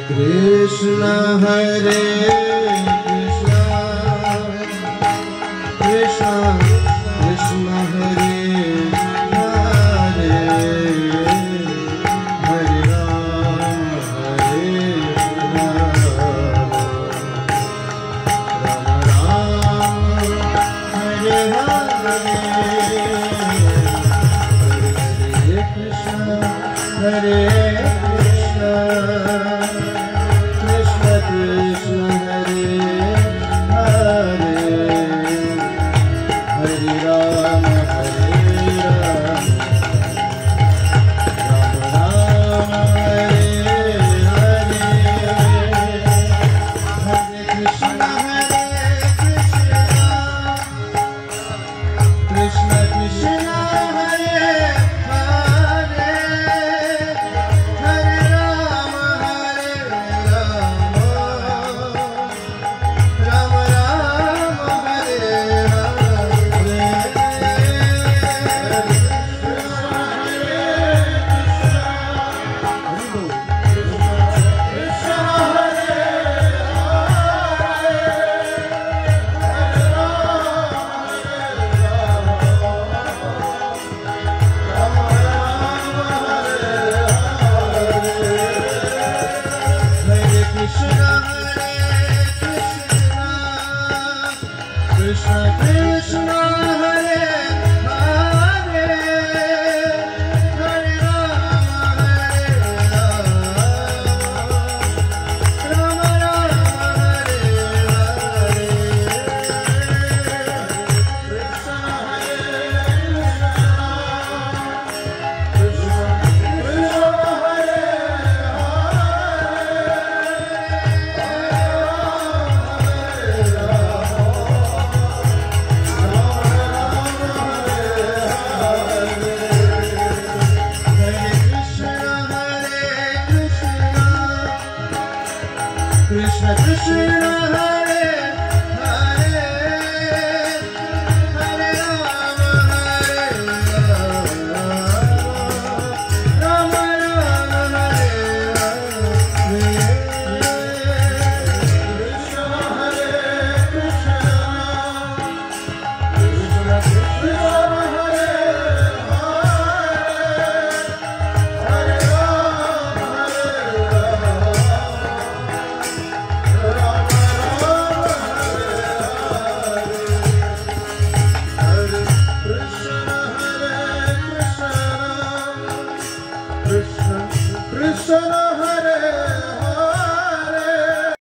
Krishna Hare Krishna, Krishna Krishna Hare Hare, Hare Rama Hare Rama, Rama Rama Hare Hare, Hare Krishna Hare Krishna, Krishna Krishna Hare Hare, Hare Rama Hare Rama, Rama Rama Hare Hare, Hare Krishna Krishna Krishna Hare Hare, Hare Rama Hare Rama, Rama Rama Hare Hare, Krishna Krishna Hare Hare, Hare Rama Hare Rama, Rama Rama Hare Hare, Krishna Hare Krishna, Krishna Hare Krishna Krishna